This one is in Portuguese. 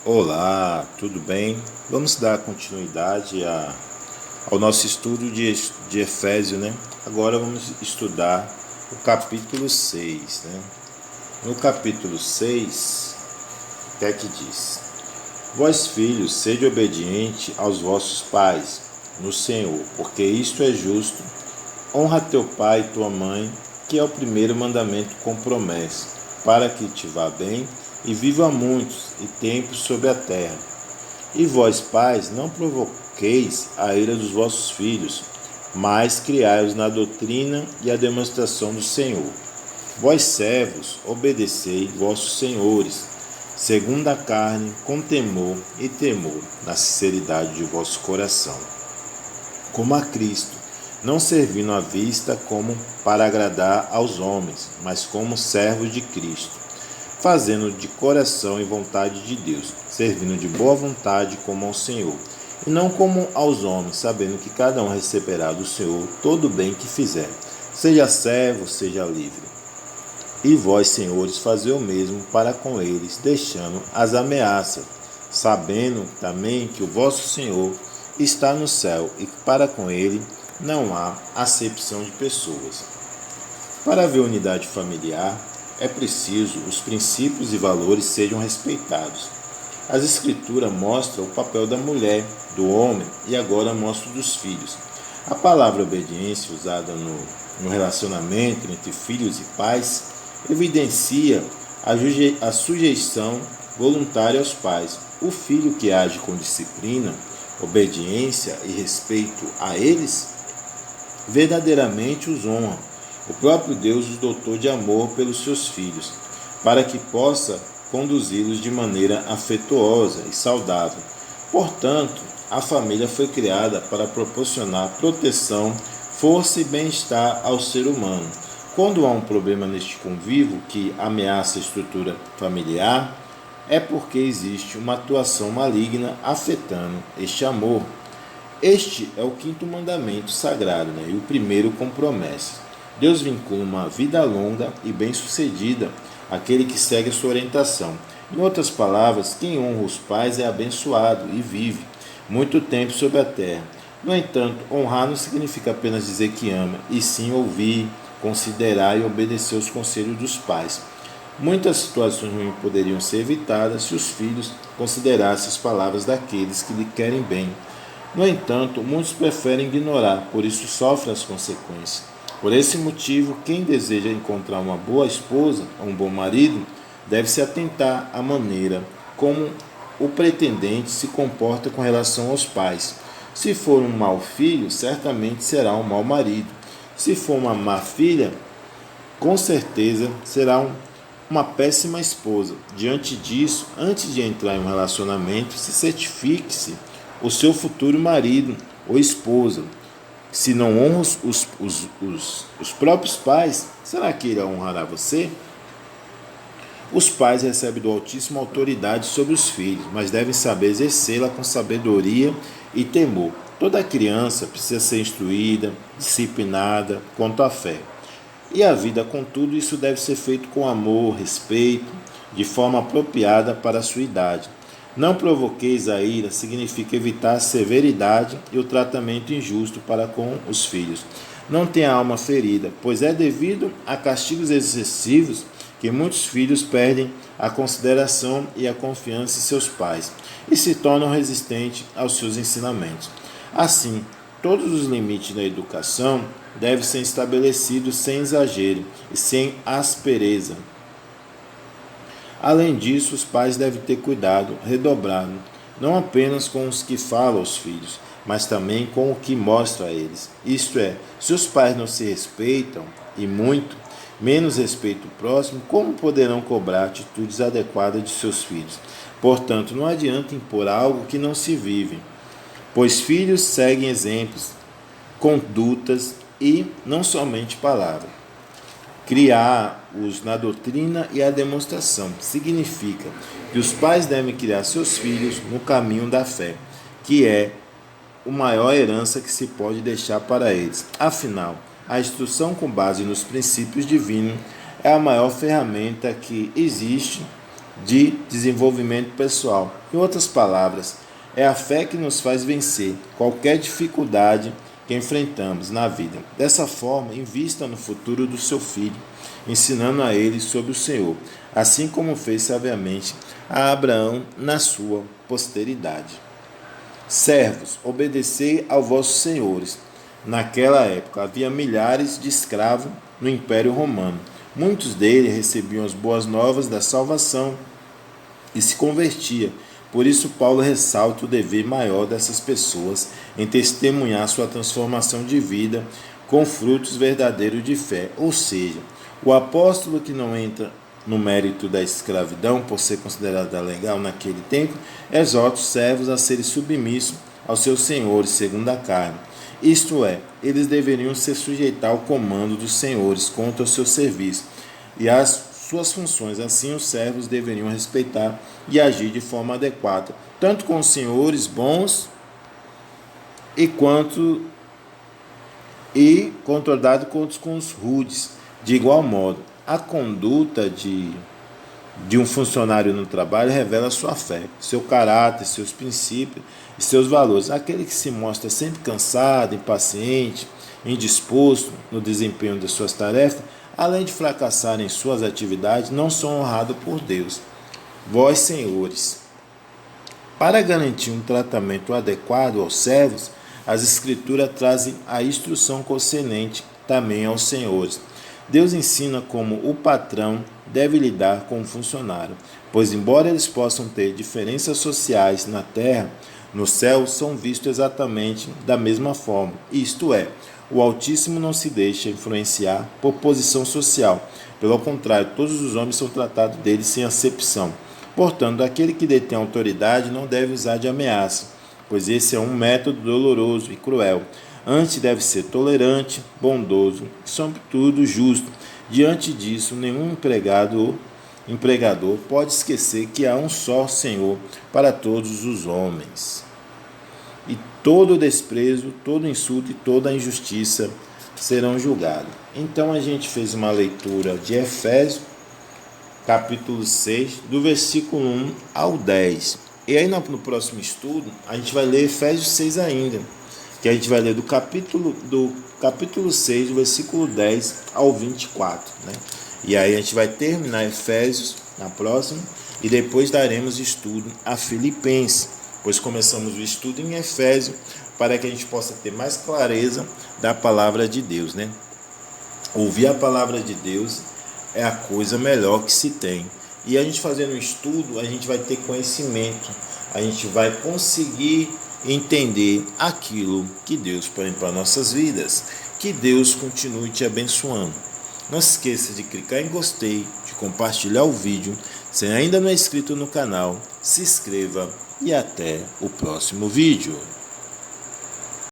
Olá, tudo bem? Vamos dar continuidade ao nosso estudo de Efésio, né? Agora vamos estudar o capítulo 6, né? No capítulo 6, o que é que diz? Vós, filhos, sede obediente aos vossos pais no Senhor, porque isto é justo. Honra teu pai e tua mãe, que é o primeiro mandamento com promessa, para que te vá bem e viva muitos e tempos sobre a terra. E vós, pais, não provoqueis a ira dos vossos filhos, mas criai-os na doutrina e a demonstração do Senhor. Vós, servos, obedecei vossos senhores, segundo a carne, com temor e temor, na sinceridade de vosso coração, como a Cristo, não servindo à vista como para agradar aos homens, mas como servos de Cristo, fazendo de coração e vontade de Deus, servindo de boa vontade como ao Senhor, e não como aos homens, sabendo que cada um receberá do Senhor todo o bem que fizer, seja servo, seja livre. E vós, senhores, fazei o mesmo para com eles, deixando as ameaças, sabendo também que o vosso Senhor está no céu e que para com ele não há acepção de pessoas. Para haver unidade familiar, é preciso os princípios e valores sejam respeitados. As Escrituras mostram o papel da mulher, do homem e agora mostra dos filhos. A palavra obediência usada no relacionamento entre filhos e pais evidencia a sujeição voluntária aos pais. O filho que age com disciplina, obediência e respeito a eles, verdadeiramente os honra. O próprio Deus os dotou de amor pelos seus filhos, para que possa conduzi-los de maneira afetuosa e saudável. Portanto, a família foi criada para proporcionar proteção, força e bem-estar ao ser humano. Quando há um problema neste convívio que ameaça a estrutura familiar, é porque existe uma atuação maligna afetando este amor. Este é o quinto mandamento sagrado, e o primeiro com promessa. Deus vincula uma vida longa e bem-sucedida àquele que segue a sua orientação. Em outras palavras, quem honra os pais é abençoado e vive muito tempo sobre a terra. No entanto, honrar não significa apenas dizer que ama, e sim ouvir, considerar e obedecer os conselhos dos pais. Muitas situações ruins poderiam ser evitadas se os filhos considerassem as palavras daqueles que lhe querem bem. No entanto, muitos preferem ignorar, por isso sofrem as consequências. Por esse motivo, quem deseja encontrar uma boa esposa ou um bom marido deve se atentar à maneira como o pretendente se comporta com relação aos pais. Se for um mau filho, certamente será um mau marido. Se for uma má filha, com certeza será uma péssima esposa. Diante disso, antes de entrar em um relacionamento, se certifique-se o seu futuro marido ou esposa. Se não honra os próprios pais, será que ele honrará você? Os pais recebem do Altíssimo autoridade sobre os filhos, mas devem saber exercê-la com sabedoria e temor. Toda criança precisa ser instruída, disciplinada quanto à fé. E a vida, contudo, isso deve ser feito com amor, respeito, de forma apropriada para a sua idade. Não provoqueis a ira significa evitar a severidade e o tratamento injusto para com os filhos. Não tenha a alma ferida, pois é devido a castigos excessivos que muitos filhos perdem a consideração e a confiança em seus pais e se tornam resistentes aos seus ensinamentos. Assim, todos os limites da educação devem ser estabelecidos sem exagero e sem aspereza. Além disso, os pais devem ter cuidado redobrado, não apenas com os que falam aos filhos, mas também com o que mostra a eles. Isto é, se os pais não se respeitam, e muito menos respeitam o próximo, como poderão cobrar atitudes adequadas de seus filhos? Portanto, não adianta impor algo que não se vive, pois filhos seguem exemplos, condutas e não somente palavras. Criar-os na doutrina e a demonstração significa que os pais devem criar seus filhos no caminho da fé, que é a maior herança que se pode deixar para eles. Afinal, a instrução com base nos princípios divinos é a maior ferramenta que existe de desenvolvimento pessoal. Em outras palavras, é a fé que nos faz vencer qualquer dificuldade que enfrentamos na vida. Dessa forma, invista no futuro do seu filho, ensinando a ele sobre o Senhor, assim como fez sabiamente a Abraão na sua posteridade. Servos, obedecei aos vossos senhores. Naquela época havia milhares de escravos no Império Romano. Muitos deles recebiam as boas novas da salvação e se convertiam. Por isso, Paulo ressalta o dever maior dessas pessoas em testemunhar sua transformação de vida com frutos verdadeiros de fé. Ou seja, o apóstolo que não entra no mérito da escravidão, por ser considerada legal naquele tempo, exorta os servos a serem submissos aos seus senhores, segundo a carne. Isto é, eles deveriam se sujeitar ao comando dos senhores contra o seu serviço e às suas funções. Assim, os servos deveriam respeitar e agir de forma adequada, tanto com os senhores bons e controlado quanto com os rudes. De igual modo, a conduta de um funcionário no trabalho revela sua fé, seu caráter, seus princípios e seus valores. Aquele que se mostra sempre cansado, impaciente, indisposto no desempenho de suas tarefas, além de fracassar em suas atividades, não são honrados por Deus. Vós, senhores, para garantir um tratamento adequado aos servos, as Escrituras trazem a instrução concernente também aos senhores. Deus ensina como o patrão deve lidar com o funcionário, pois embora eles possam ter diferenças sociais na terra, no céu são vistos exatamente da mesma forma. Isto é, o Altíssimo não se deixa influenciar por posição social. Pelo contrário, todos os homens são tratados dele sem acepção. Portanto, aquele que detém autoridade não deve usar de ameaça, pois esse é um método doloroso e cruel. Antes deve ser tolerante, bondoso e, sobretudo, justo. Diante disso, nenhum empregador pode esquecer que há um só Senhor para todos os homens. E todo desprezo, todo insulto e toda injustiça serão julgados. Então a gente fez uma leitura de Efésios, capítulo 6, do versículo 1 ao 10. E aí no próximo estudo, a gente vai ler Efésios 6 ainda, que a gente vai ler do capítulo 6, do versículo 10 ao 24. Né? E aí a gente vai terminar Efésios na próxima, e depois daremos estudo a Filipenses, pois começamos o estudo em Efésios, para que a gente possa ter mais clareza da palavra de Deus. Né? Ouvir a palavra de Deus é a coisa melhor que se tem. E a gente fazendo o estudo, a gente vai ter conhecimento, a gente vai conseguir entender aquilo que Deus põe para nossas vidas. Que Deus continue te abençoando. Não se esqueça de clicar em gostei, de compartilhar o vídeo. Se ainda não é inscrito no canal, se inscreva e até o próximo vídeo.